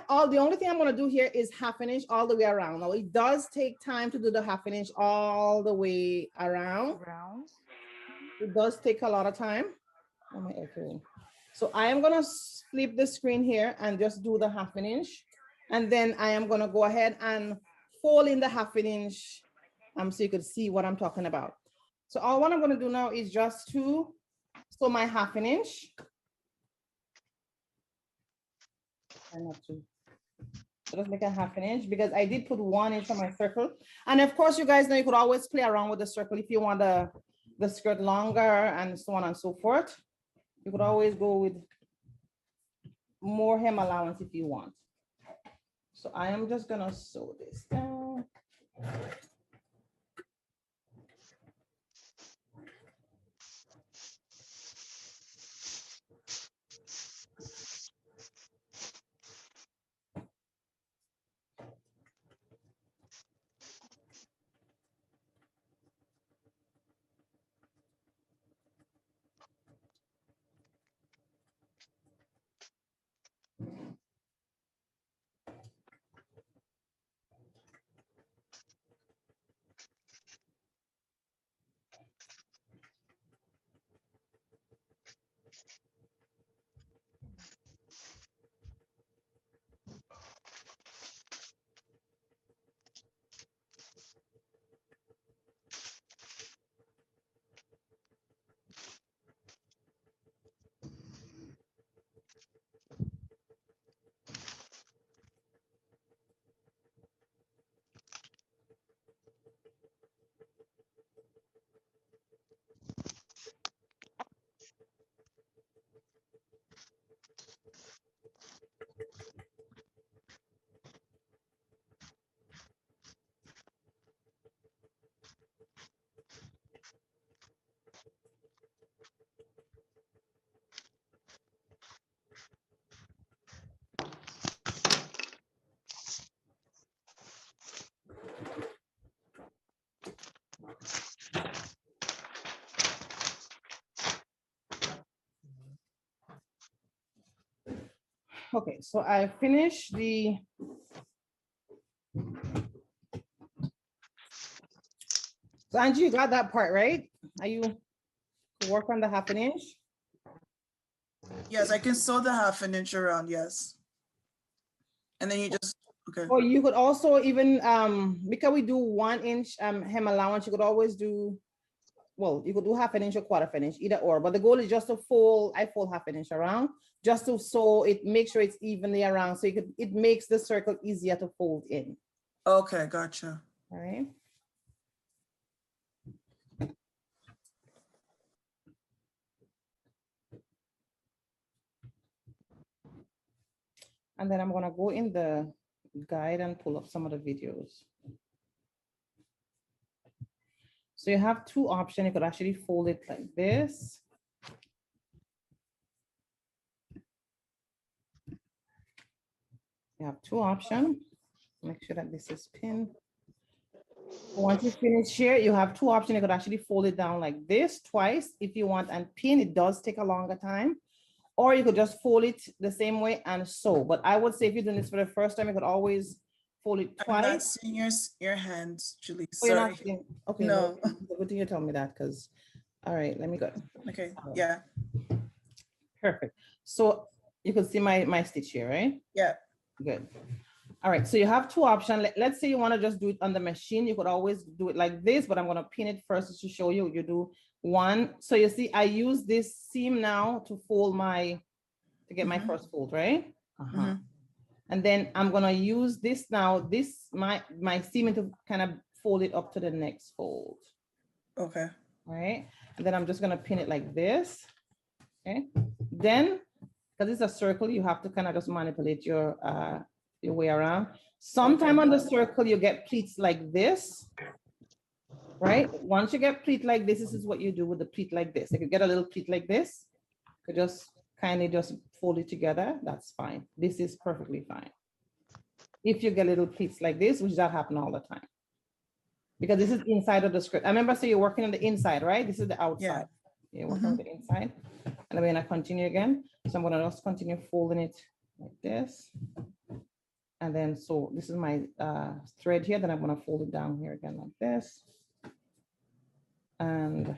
the only thing I'm going to do here is 1/2 inch all the way around. Now it does take time to do the 1/2 inch all the way around. It does take a lot of time. Oh, my echoing. So I am going to flip the screen here and just do the 1/2 inch. And then I am going to go ahead and fold in the 1/2 inch so you could see what I'm talking about. So all what I'm going to do now is just to sew my 1/2 inch. And not to. So just make a 1/2 inch because I did put 1 inch on my circle. And of course, you guys know you could always play around with the circle if you want the skirt longer and so on and so forth. You could always go with more hem allowance if you want. So I am just gonna sew this down. Okay, so I finished the. So Angie, you got that part, right? Are you work on the 1/2 inch? Yes, I can sew the 1/2 inch around, yes. And then you just, okay. Or you could also even, because we do 1 inch hem allowance, you could always do, well, you could do 1/2 inch or 1/4 inch, either or, but the goal is just to fold, I fold 1/2 inch around, just to sew it, make sure it's evenly around, so it makes the circle easier to fold in. Okay, gotcha. All right. And then I'm gonna go in the guide and pull up some of the videos. So you have 2 options. You could actually fold it like this. You have 2 options. Make sure that this is pinned. Once you finish here, you have 2 options. You could actually fold it down like this twice if you want and pin. It does take a longer time. Or you could just fold it the same way and sew. But I would say if you're doing this for the first time, you could always fold it twice. I'm not seeing your hands, Julie. Oh, you're Sorry. not seeing, okay, No. Good thing you told me that, because, all right, let me go. Okay, yeah. Perfect. So you can see my stitch here, right? Yeah. Good. All right, so you have 2 options. Let's say you want to just do it on the machine. You could always do it like this, but I'm going to pin it first to show you. You do 1. So you see, I use this seam now to fold to get my first fold, right? And then I'm going to use this now, my seam to kind of fold it up to the next fold. Okay. All right. And then I'm just going to pin it like this. Okay. Then, because it's a circle, you have to kind of just manipulate your way around. Sometime on the circle, you get pleats like this, right? Once you get pleat like this is what you do with the pleat like this. If you get a little pleat like this, you could just kindly just fold it together. That's fine. This is perfectly fine. If you get little pleats like this, which does happen all the time, because this is inside of the skirt. I remember, so you're working on the inside, right? This is the outside. Yeah. You're working on the inside. And I'm going to continue again. So I'm going to just continue folding it like this. And then, so this is my thread here, then I'm gonna fold it down here again like this. And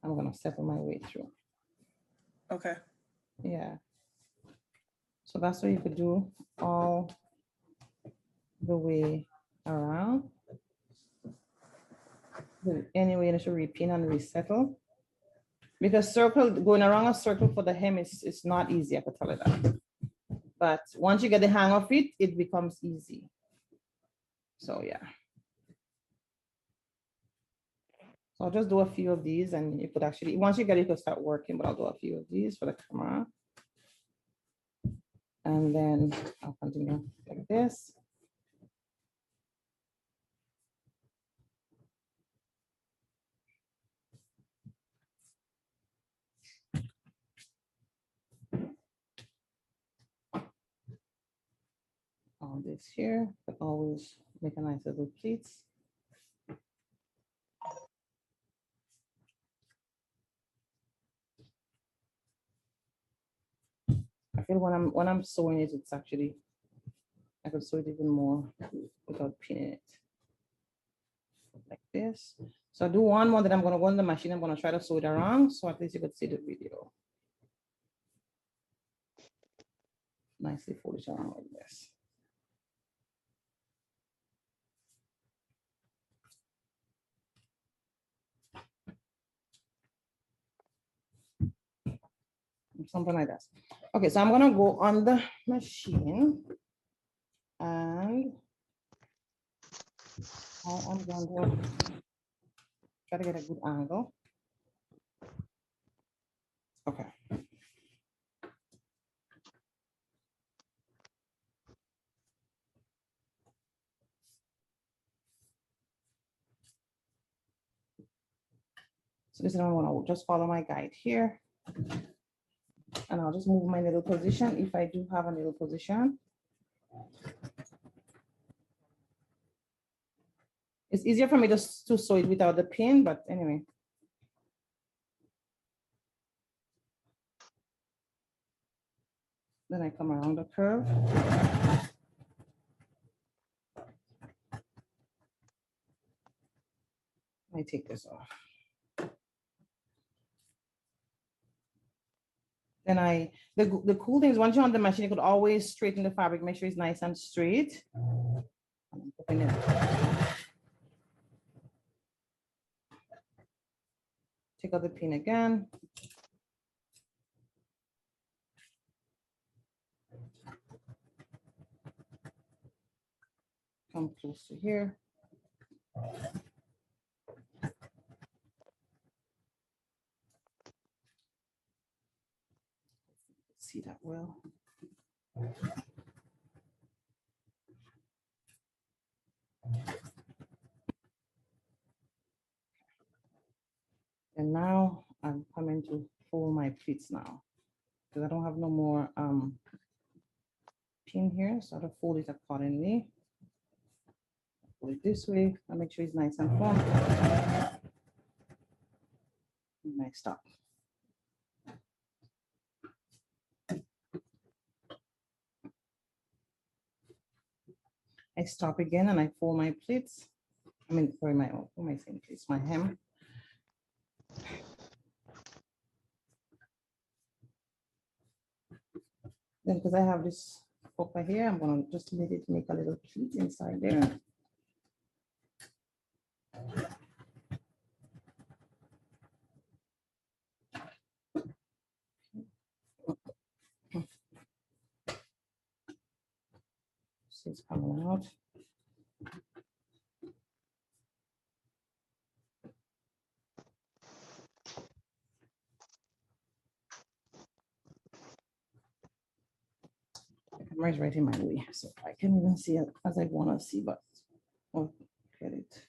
I'm gonna settle my way through. Okay. Yeah. So that's what you could do all the way around. Anyway, you should repin and resettle. Because circle, going around a circle for the hem is not easy, I can tell you that. But once you get the hang of it, it becomes easy. So yeah. So I'll just do a few of these and you could actually, once you get it, you can start working, but I'll do a few of these for the camera. And then I'll continue like this. All this here, but always make a nice little pleats. I feel when I'm sewing it, it's actually, I could sew it even more without pinning it. Like this. So I'll do one more, then I'm gonna go in the machine. I'm gonna try to sew it around so at least you could see the video. Nicely fold it around like this. Something like that. Okay, so I'm gonna go on the machine and I'm going to try to get a good angle. Okay. So this is what I want to just follow my guide here. And I'll just move my little position if I do have a little position. It's easier for me to sew it without the pin, but anyway. Then I come around the curve. I take this off. Then the cool thing is once you're on the machine, you could always straighten the fabric, make sure it's nice and straight. Take out the pin again. Come close to here. See that well. And now I'm coming to fold my pleats now because I don't have no more pin here, so I'll fold it accordingly. Fold it this way and make sure it's nice and firm. And I stop. I stop again and I fold my pleats. I mean, sorry, my same pleats, my hem. Then because I have this upper here, I'm gonna just let it make a little pleat inside there. See, it's coming out. The camera is right in my way, so I can't even see it as I want to see, but I'll get it.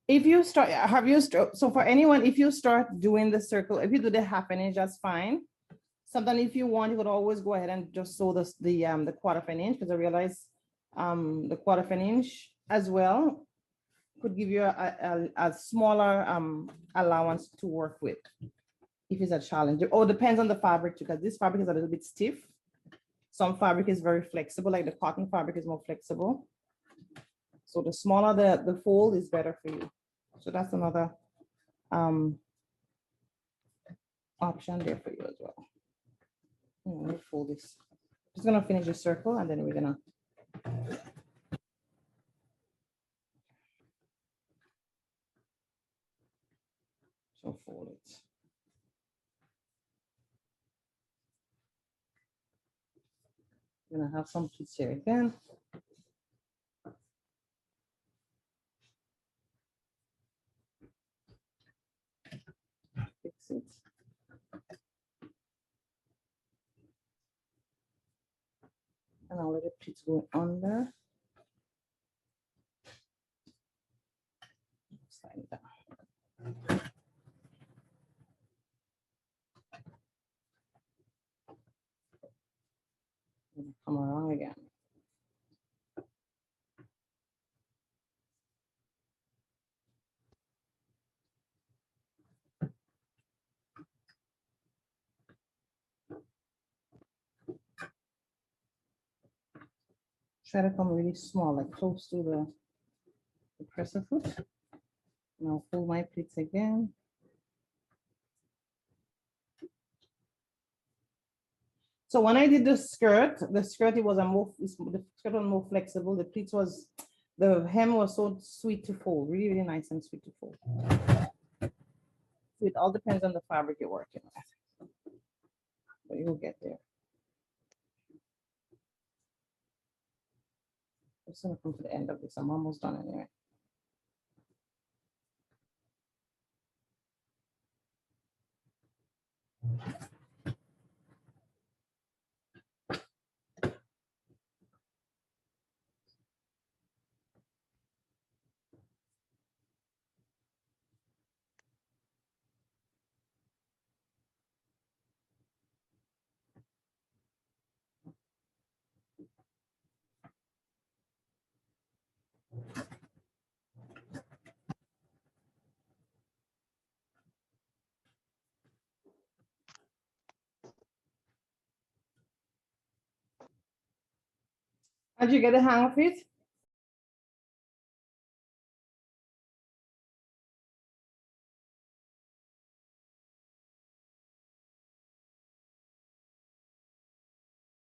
If you start, so for anyone, if you start doing the circle, if you do the half an inch, that's fine. Sometimes if you want, you could always go ahead and just sew the quarter of an inch, because I realize the quarter of an inch as well could give you a smaller allowance to work with if it's a challenge. Or depends on the fabric too, because this fabric is a little bit stiff. Some fabric is very flexible, like the cotton fabric is more flexible. So the smaller the fold is better for you. So that's another option there for you as well. Let me fold this. Just gonna finish the circle and then we're gonna fold it. I'm gonna have some pleats here again. Fix it. And I'll let the pleats go under. Slide it down. Come around again. Try to come really small, like close to the presser foot. And I'll pull my pleats again. So when I did the skirt it was the skirt was more flexible. The pleats was, the hem was so sweet to fold, really, really nice and sweet to fold. So it all depends on the fabric you're working with, but you'll get there. I'm just gonna come to the end of this. I'm almost done anyway. Did you get the hang of it?